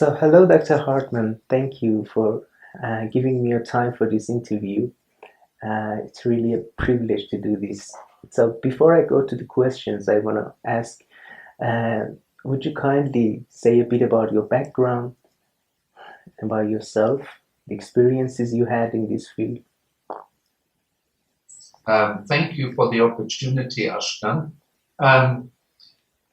So, hello, Dr. Hartman. Thank you for giving me your time for this interview. It's really a privilege to do this. So, before I go to the questions, I want to ask uh, would you kindly say a bit about your background, about yourself, the experiences you had in this field? Thank you for the opportunity, Ashkan.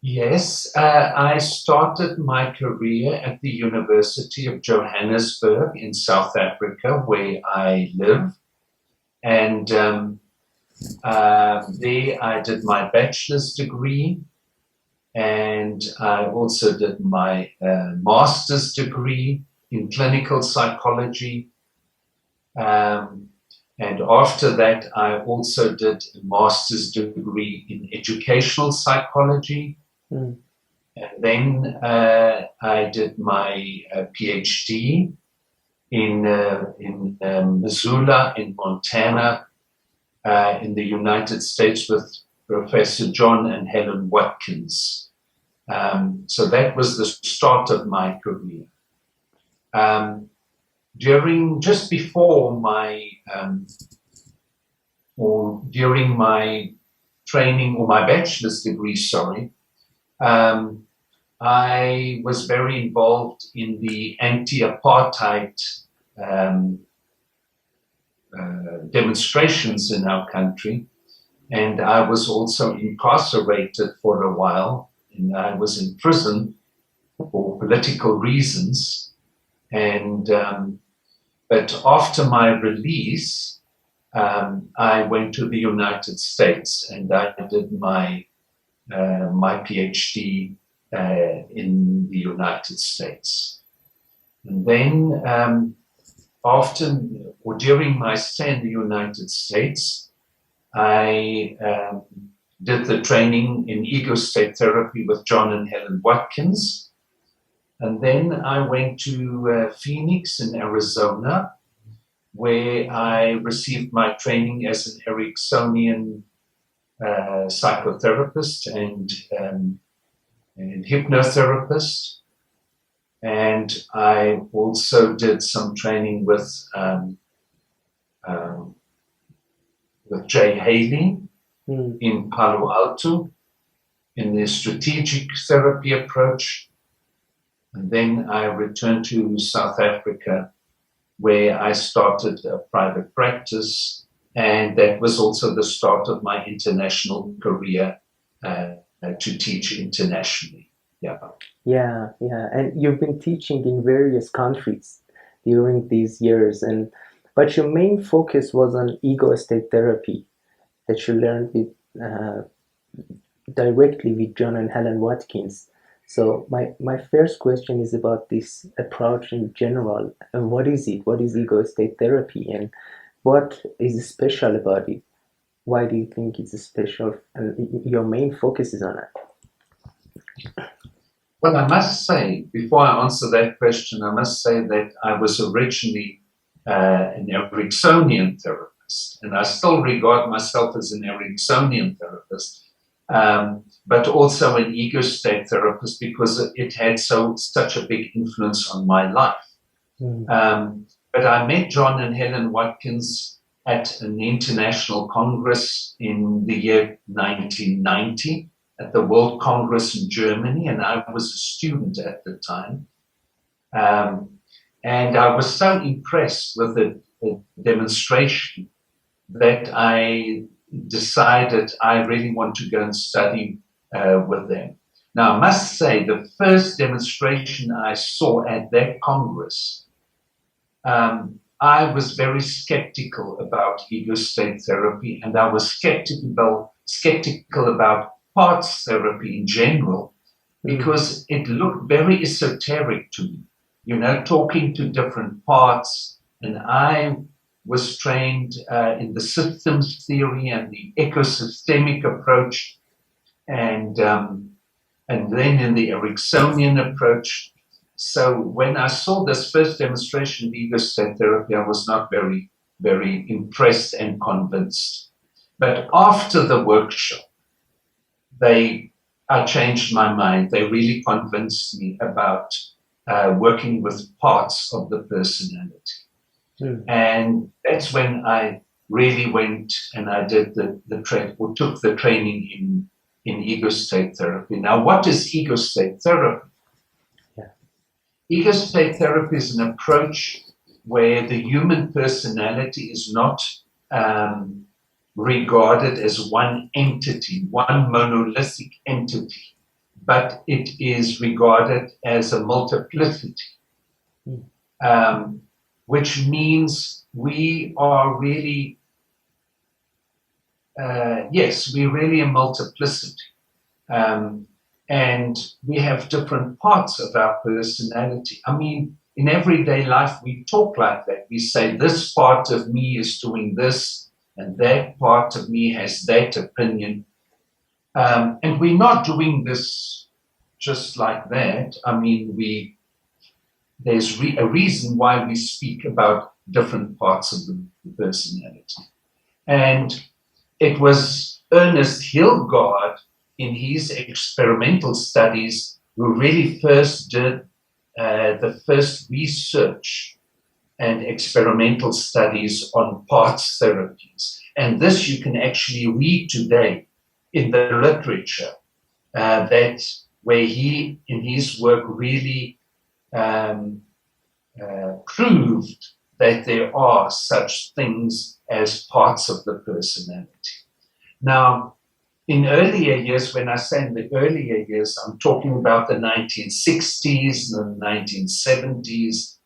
Yes, I started my career at the University of Johannesburg in South Africa, where I live. And there I did my bachelor's degree, and I also did my master's degree in clinical psychology. And after that, I also did a master's degree in educational psychology. Mm. And then I did my PhD in Missoula in Montana in the United States with Professor John and Helen Watkins. So that was the start of my career. Just before my during my training or my bachelor's degree, I was very involved in the anti-apartheid demonstrations in our country, and I was also incarcerated for a while, and I was in prison for political reasons. And but after my release, I went to the United States and I did my PhD in the United States. And then during my stay in the United States, I did the training in Ego-State Therapie with John and Helen Watkins. And then I went to Phoenix in Arizona, where I received my training as an Ericksonian psychotherapist and hypnotherapist. And I also did some training with Jay Haley in Palo Alto in the strategic therapy approach. And then I returned to South Africa, where I started a private practice. And that was also the start of my international career to teach internationally. Yeah. And you've been teaching in various countries during these years, but your main focus was on ego-state therapy that you learned with directly with John and Helen Watkins. So my first question is about this approach in general. And what is it? What is ego-state therapy, and what is special about it? Why do you think it's special, and your main focus is on it? Well, I must say, before I answer that question, I must say that I was originally an Ericksonian therapist, and I still regard myself as an Ericksonian therapist, but also an ego-state therapist because it had such a big influence on my life. But I met John and Helen Watkins at an international congress in the year 1990 at the World Congress in Germany, and I was a student at the time. And I was so impressed with the demonstration that I decided I really want to go and study with them. Now, I must say, the first demonstration I saw at that Congress, I was very skeptical about ego-state therapy, and I was skeptical about parts therapy in general, because it looked very esoteric to me, talking to different parts. And I was trained in the systems theory and the ecosystemic approach, and then in the Ericksonian approach. So when I saw this first demonstration of ego-state therapy, I was not very, very impressed and convinced. But after the workshop, I changed my mind. They really convinced me about working with parts of the personality. And that's when I really went and I did took the training in ego-state therapy. Now, what is ego-state therapy? Ego-state therapy is an approach where the human personality is not regarded as one entity, one monolithic entity, but it is regarded as a multiplicity, which means we are really, we're really a multiplicity. And we have different parts of our personality. I mean, in everyday life, we talk like that. We say, this part of me is doing this, and that part of me has that opinion. And we're not doing this just like that. I mean, there's a reason why we speak about different parts of the personality. And it was Ernest Hilgard in his experimental studies who really first did the first research and experimental studies on parts therapies. And this you can actually read today in the literature, that where he, in his work, really proved that there are such things as parts of the personality. Now, in earlier years, when I say in the earlier years, I'm talking about the 1960s and the 1970s,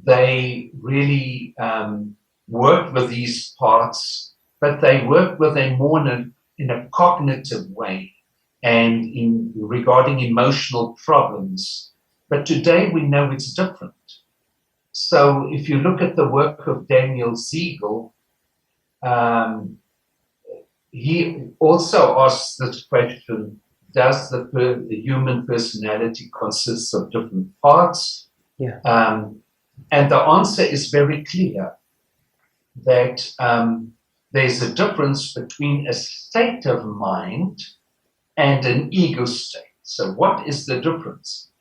they really worked with these parts, but they worked with them more in a cognitive way and regarding emotional problems. But today we know it's different. So if you look at the work of Daniel Siegel, he also asks this question, does the human personality consist of different parts? Yeah. And the answer is very clear, that there's a difference between a state of mind and an ego state. So what is the difference?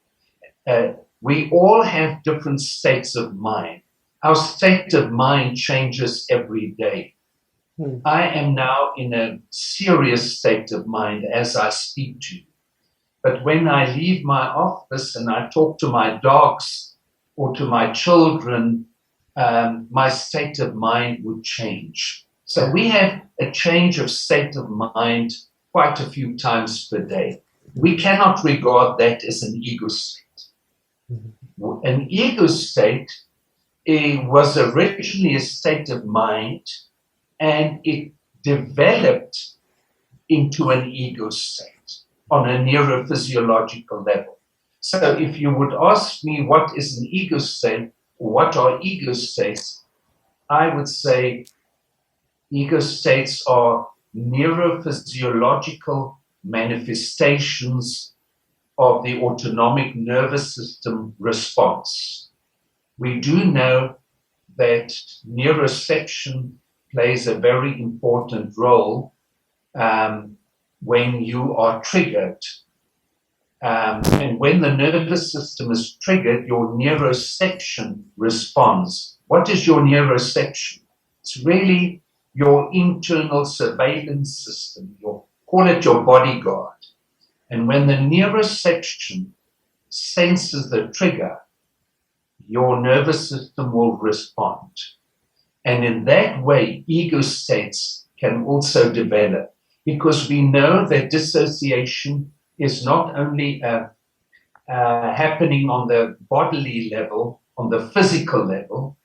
We all have different states of mind. Our state of mind changes every day. I am now in a serious state of mind as I speak to you. But when I leave my office and I talk to my dogs or to my children, my state of mind would change. So we have a change of state of mind quite a few times per day. We cannot regard that as an ego state. An ego state was originally a state of mind, and it developed into an ego state on a neurophysiological level. So if you would ask me what is an ego state, or what are ego states, I would say ego states are neurophysiological manifestations of the autonomic nervous system response. We do know that neuroception plays a very important role when you are triggered. And when the nervous system is triggered, your neuroception responds. What is your neuroception? It's really your internal surveillance system. Call it your bodyguard. And when the neuroception senses the trigger, your nervous system will respond. And in that way, ego states can also develop, because we know that dissociation is not only happening on the bodily level, on the physical level,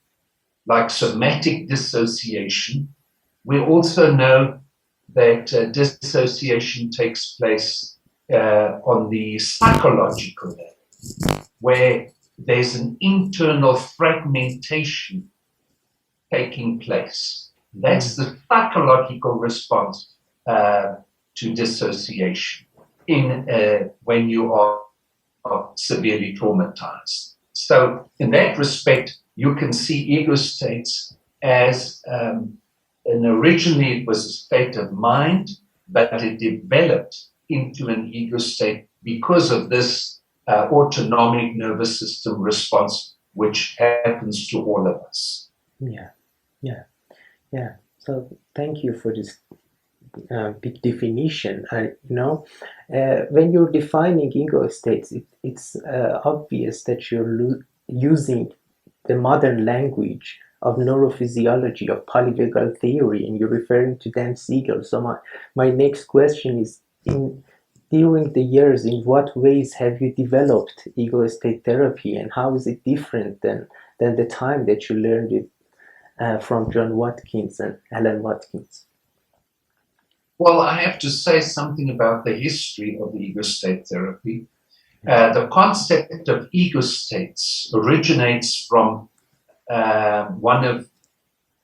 like somatic dissociation. We also know that dissociation takes place on the psychological level, where there's an internal fragmentation taking place. That's the psychological response to dissociation when you are severely traumatized. So in that respect, you can see ego states as, and originally it was a state of mind, but it developed into an ego state because of this autonomic nervous system response, which happens to all of us. Yeah, yeah, yeah. So thank you for this big definition. When you're defining ego states, it's obvious that you're using the modern language of neurophysiology, of polyvagal theory, and you're referring to Dan Siegel. So my next question is, during the years, in what ways have you developed ego-state therapy, and how is it different than the time that you learned it from John Watkins and Alan Watkins? Well, I have to say something about the history of the ego-state therapy. The concept of ego states originates from one of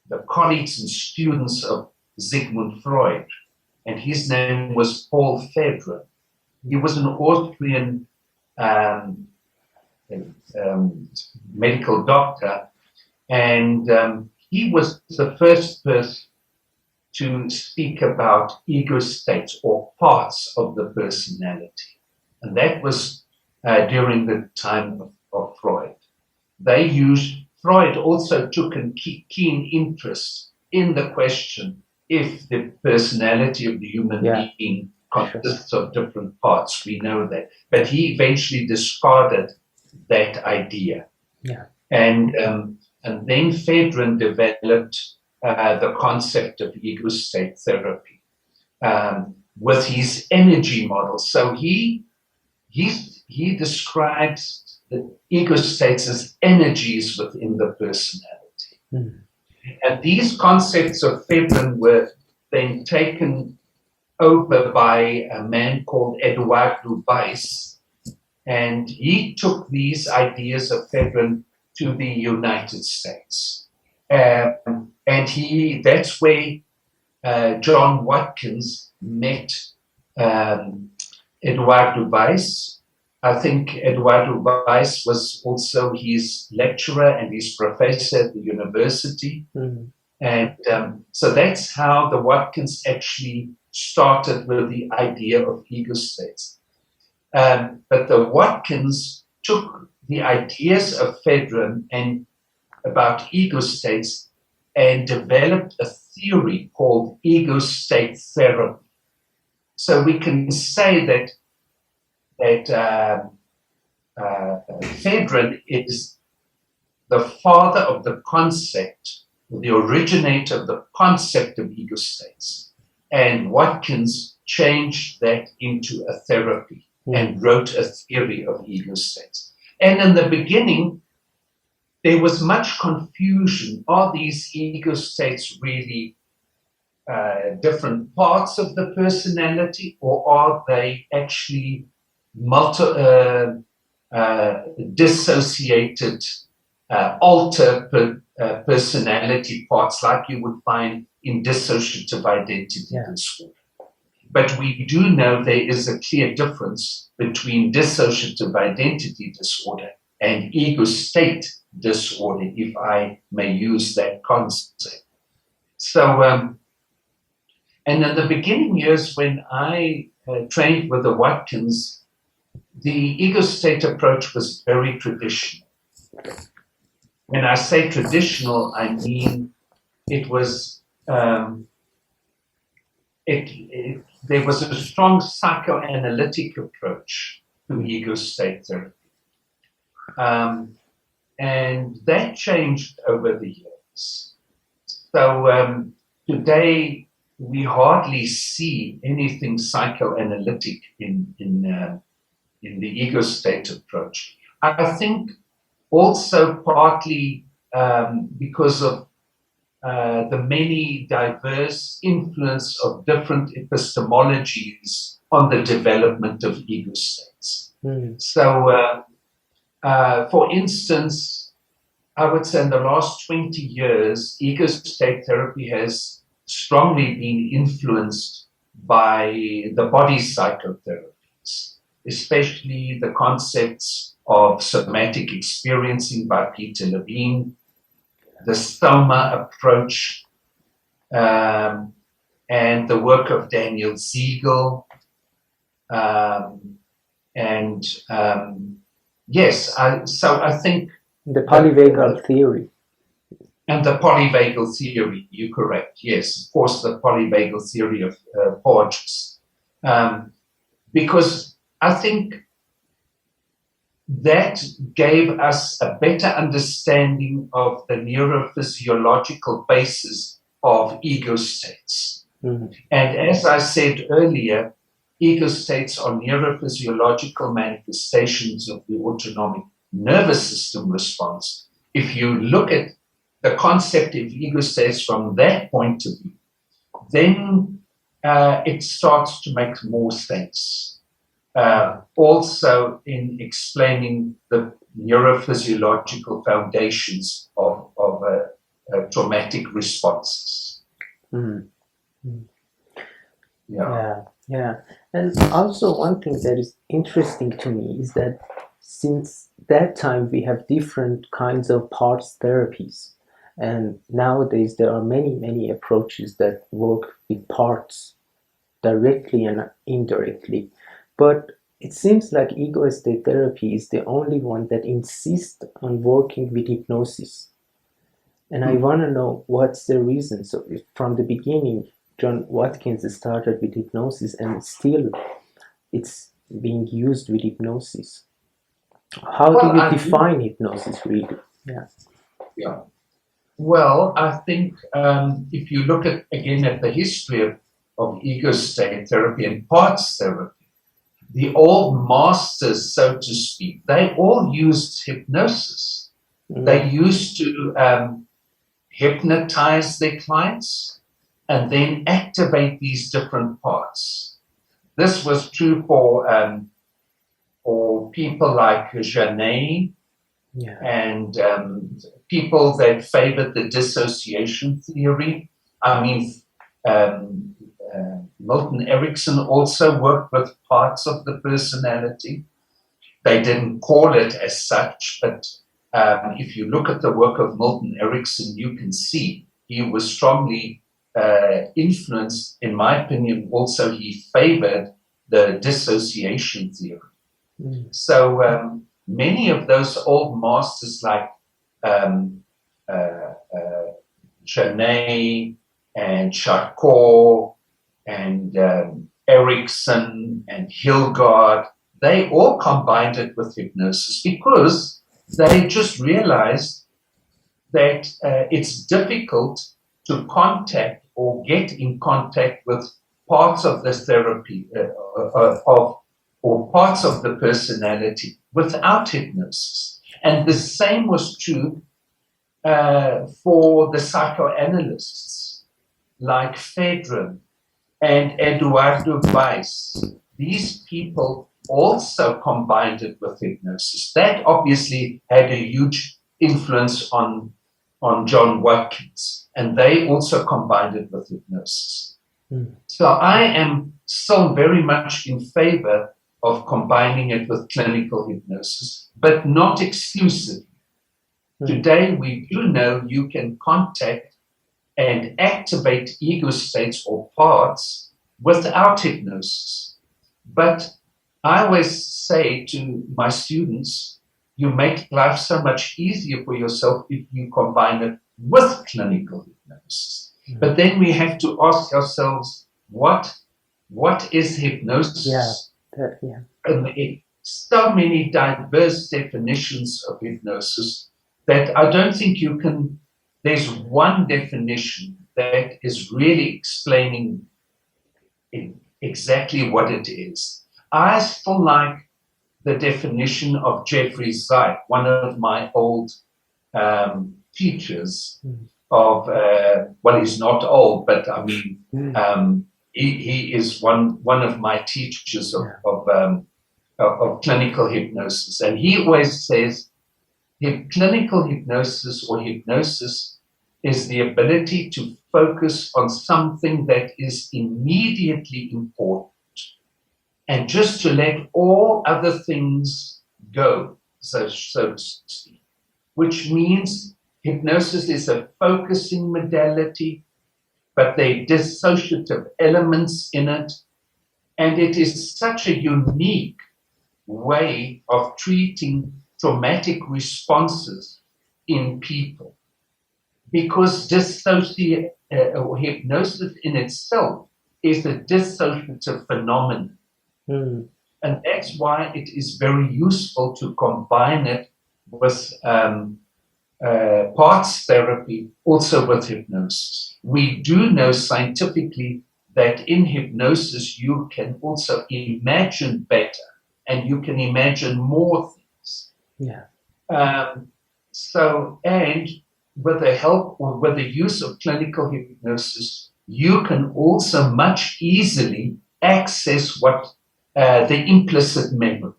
the colleagues and students of Sigmund Freud, and his name was Paul Fedra. He was an Austrian medical doctor, and he was the first person to speak about ego states or parts of the personality. And that was during the time of Freud. Freud also took a keen interest in the question if the personality of the human being consists of different parts. We know that. But he eventually discarded that idea. Yeah. And then Fedrin developed the concept of ego-state therapy with his energy model. So he describes the ego states as energies within the personality. Mm. And these concepts of Fedrin were then taken over by a man called Eduardo Weiss, and he took these ideas of Fedrin to the United States. And that's where John Watkins met Eduardo Weiss. I think Eduardo Weiss was also his lecturer and his professor at the university. Mm. And so that's how the Watkins actually started with the idea of ego states. But the Watkins took the ideas of Fedrin and about ego states and developed a theory called ego-state therapy. So we can say that Fedrin is the father of the concept, the originator of the concept of ego states, and Watkins changed that into a therapy and wrote a theory of ego states. And in the beginning, there was much confusion. Are these ego states really different parts of the personality, or are they actually dissociated, alter personality parts like you would find in dissociative identity disorder? But we do know there is a clear difference between dissociative identity disorder and ego state disorder, if I may use that concept. So, and in the beginning years when I trained with the Watkins, the ego state approach was very traditional. When I say traditional, I mean it was there was a strong psychoanalytic approach to ego state therapy. And that changed over the years. So today we hardly see anything psychoanalytic in the ego state approach. I think also partly because of the many diverse influence of different epistemologies on the development of ego states. Mm. So, for instance, I would say in the last 20 years, ego-state therapy has strongly been influenced by the body psychotherapies, especially the concepts of somatic experiencing by Peter Levine, the Stoma approach, and the work of Daniel Siegel, And yes, so I think The polyvagal theory. And the polyvagal theory, you're correct. Yes, of course, the polyvagal theory of Porges. Because I think that gave us a better understanding of the neurophysiological basis of ego states. Mm-hmm. And as I said earlier, ego states are neurophysiological manifestations of the autonomic nervous system response. If you look at the concept of ego states from that point of view, then it starts to make more sense. Also in explaining the neurophysiological foundations of traumatic responses. Mm-hmm. Yeah. And also one thing that is interesting to me is that since that time we have different kinds of parts therapies. And nowadays there are many approaches that work with parts directly and indirectly. But it seems like Ego-State Therapie is the only one that insists on working with hypnosis. And I want to know what's the reason. So if from the beginning, John Watkins started with hypnosis and still it's being used with hypnosis. How do you define hypnosis really? Yeah. Well, I think if you look at the history of ego-state therapy and parts therapy, the old masters, so to speak, they all used hypnosis. They used to hypnotize their clients and then activate these different parts. This was true for people like Janet and people that favored the dissociation theory. I mean, Milton Erickson also worked with parts of the personality. They didn't call it as such, but if you look at the work of Milton Erickson, you can see he was strongly influenced, in my opinion, also he favored the dissociation theory. So many of those old masters like Janet and Charcot and Erickson and Hilgard, they all combined it with hypnosis because they just realized that it's difficult to contact or get in contact with parts of the therapy or parts of the personality without hypnosis. And the same was true for the psychoanalysts like Fedrin and Eduardo Weiss. These people also combined it with hypnosis. That obviously had a huge influence on John Watkins, and they also combined it with hypnosis. So I am still very much in favor of combining it with clinical hypnosis, but not exclusively. Today, we do know you can contact and activate ego states or parts without hypnosis. But I always say to my students, you make life so much easier for yourself if you combine it with clinical hypnosis. But then we have to ask ourselves, what is hypnosis? And so many diverse definitions of hypnosis that I don't think you can, there's one definition that is really explaining exactly what it is. I still like the definition of Jeffrey Zeit, one of my old teachers of, well, he's not old, but I mean, he is one of my teachers of clinical hypnosis. And he always says, clinical hypnosis or hypnosis is the ability to focus on something that is immediately important and just to let all other things go, so to speak, which means hypnosis is a focusing modality, but there are dissociative elements in it, and it is such a unique way of treating traumatic responses in people, because hypnosis in itself is a dissociative phenomenon. Mm. And that's why it is very useful to combine it with parts therapy, also with hypnosis. We do know scientifically that in hypnosis you can also imagine better and you can imagine more things. Yeah. And with the help or with the use of clinical hypnosis, you can also much easily access what the implicit memory.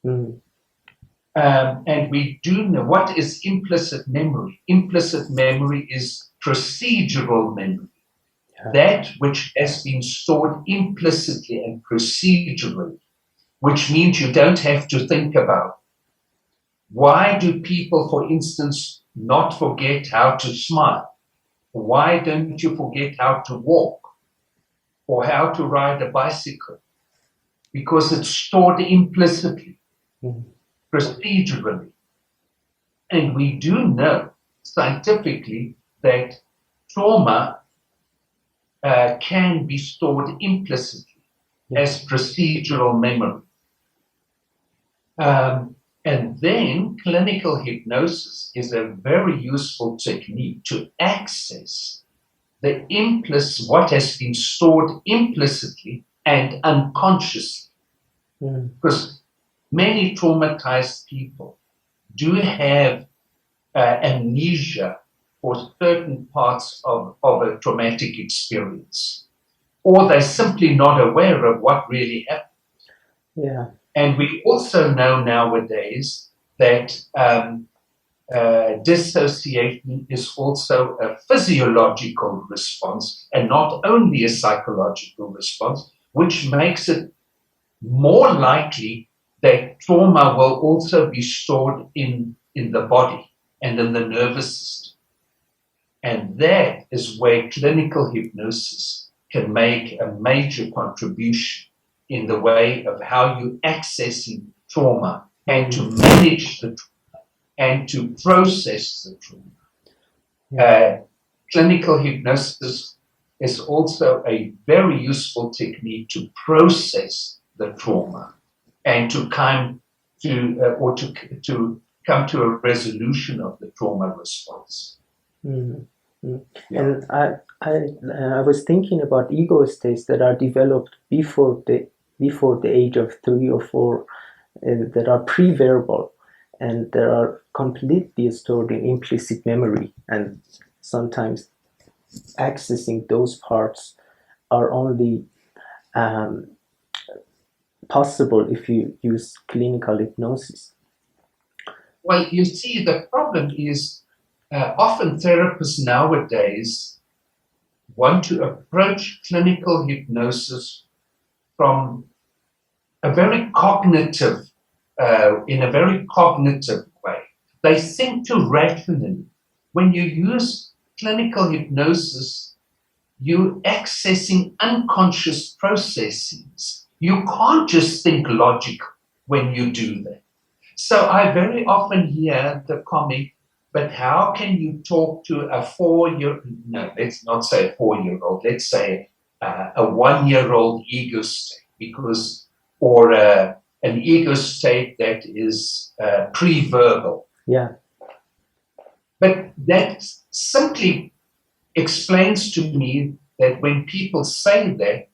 Mm. And we do know what is implicit memory. Implicit memory is procedural memory, that which has been stored implicitly and procedurally, which means you don't have to think about it. Why do people, for instance, not forget how to smile? Why don't you forget how to walk or how to ride a bicycle? Because it's stored implicitly, procedurally. And we do know scientifically that trauma can be stored implicitly as procedural memory. And then clinical hypnosis is a very useful technique to access the what has been stored implicitly and unconsciously. Because many traumatized people do have amnesia for certain parts of a traumatic experience, or they're simply not aware of what really happened. Yeah. And we also know nowadays that dissociation is also a physiological response and not only a psychological response, which makes it more likely that trauma will also be stored in the body and in the nervous system. And that is where clinical hypnosis can make a major contribution in the way of how you accessing trauma and to manage the trauma and to process the trauma. Clinical hypnosis is also a very useful technique to process the trauma and to come to come to a resolution of the trauma response. Yeah. And I was thinking about ego states that are developed before the age of 3 or 4, that are pre-verbal and that are completely stored in implicit memory, and sometimes accessing those parts are only possible if you use clinical hypnosis. Well, you see, the problem is often therapists nowadays want to approach clinical hypnosis from a very cognitive, in a very cognitive way. They think too rationally. When you use clinical hypnosis, you're accessing unconscious processes. You can't just think logical when you do that. So I very often hear the comment, but how can you talk to a 4-year-old, no, let's not say a 4-year-old, let's say a 1-year-old ego state, because, or an ego state that is pre-verbal. Yeah. But that simply explains to me that when people say that,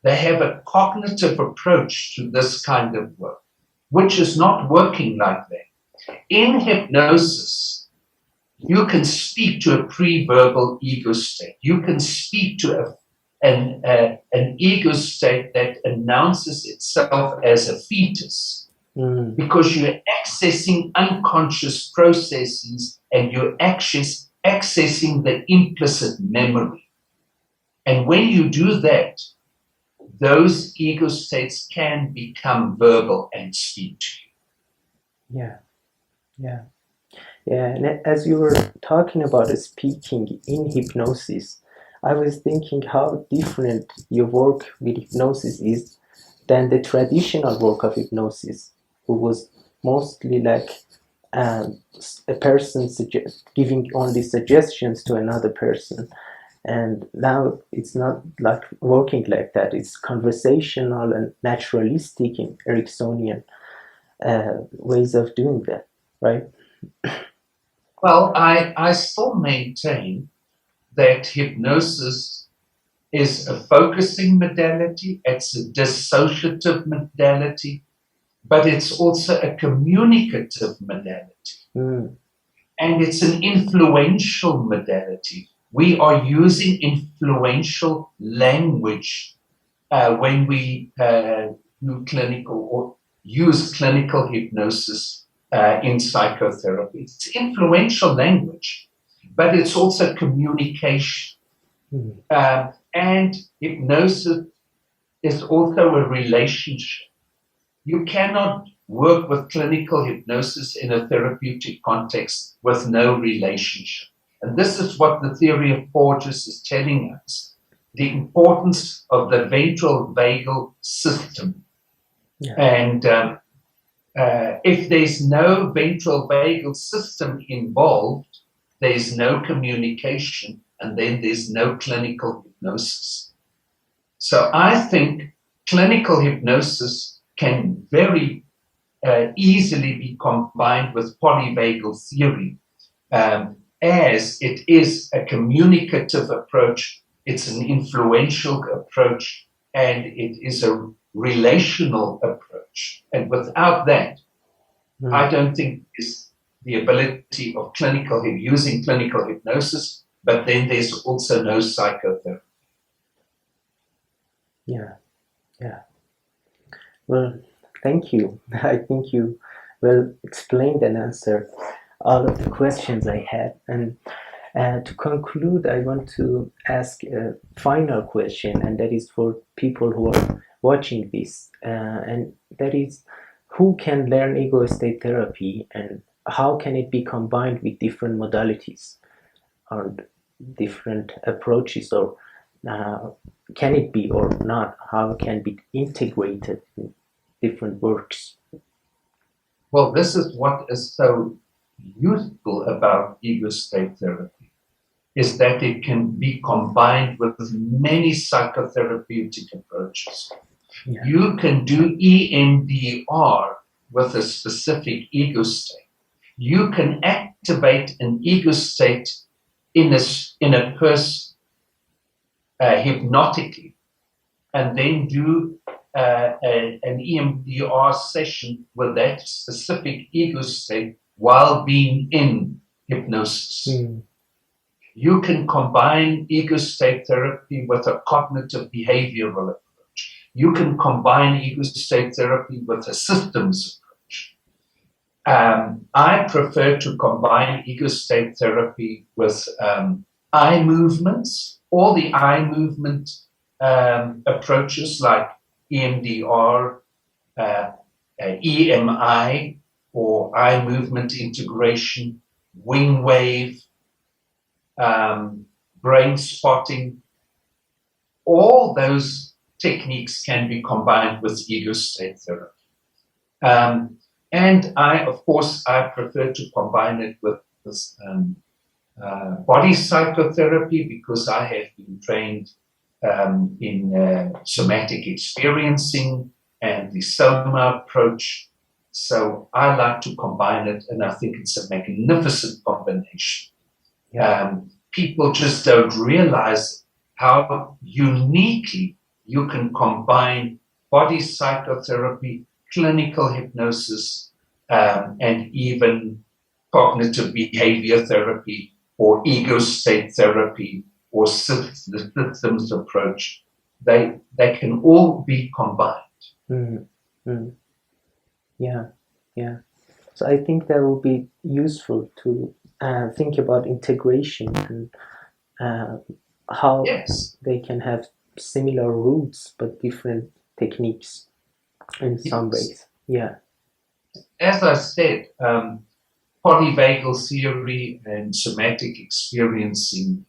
they have a cognitive approach to this kind of work, which is not working like that. In hypnosis, you can speak to a pre-verbal ego state. You can speak to an ego state that announces itself as a fetus, because you're accessing unconscious processes and you're accessing the implicit memory. And when you do that, those ego states can become verbal and speak to you. Yeah. And as you were talking about speaking in hypnosis, I was thinking how different your work with hypnosis is than the traditional work of hypnosis, who was mostly like a person giving only suggestions to another person. And now it's not like working like that. It's conversational and naturalistic in Ericksonian ways of doing that, right? Well, I still maintain that hypnosis is a focusing modality, it's a dissociative modality, but it's also a communicative modality. And it's an influential modality. We are using influential language when we do clinical or use clinical hypnosis in psychotherapy. It's influential language, but it's also communication. And hypnosis is also a relationship. You cannot work with clinical hypnosis in a therapeutic context with no relationship. And this is what the theory of portraits is telling us, the importance of the ventral vagal system. Yeah. And if there's no ventral vagal system involved, there's no communication, and then there's no clinical hypnosis. So I think clinical hypnosis can very easily be combined with polyvagal theory, as it is a communicative approach, it's an influential approach, and it is a relational approach. And without that, I don't think there's the ability of using clinical hypnosis, but then there's also no psychotherapy. Yeah. Well, thank you. I think you well explained and answered all of the questions I had. And to conclude, I want to ask a final question, and that is for people who are watching this. And that is, who can learn ego-state therapy, and how can it be combined with different modalities or different approaches, or can it be or not? How can it be integrated in different works? Well, this is what is so useful about ego-state therapy, is that it can be combined with many psychotherapeutic approaches. Yeah. You can do EMDR with a specific ego state. You can activate an ego state in a person hypnotically, and then do an EMDR session with that specific ego state while being in hypnosis. You can combine ego-state therapy with a cognitive behavioral approach. You can combine ego-state therapy with a systems approach. I prefer to combine ego-state therapy with eye movements, all the eye movement approaches like EMDR, EMI, or eye movement integration, wing wave, brain spotting. All those techniques can be combined with ego-state therapy. And of course, I prefer to combine it with body psychotherapy, because I have been trained in somatic experiencing and the soma approach. So I like to combine it, and I think it's a magnificent combination. People just don't realize how uniquely you can combine body psychotherapy, clinical hypnosis, and even cognitive behavior therapy, or ego-state therapy, or the systems approach. They can all be combined. Yeah. So I think that will be useful to think about integration and how they can have similar roots but different techniques in some ways. Yeah. As I said, polyvagal theory and somatic experiencing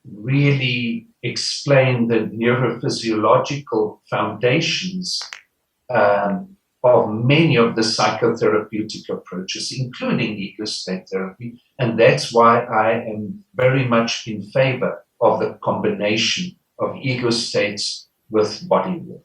really explain the neurophysiological foundations of many of the psychotherapeutic approaches, including ego-state therapy. And that's why I am very much in favor of the combination of ego states with body work.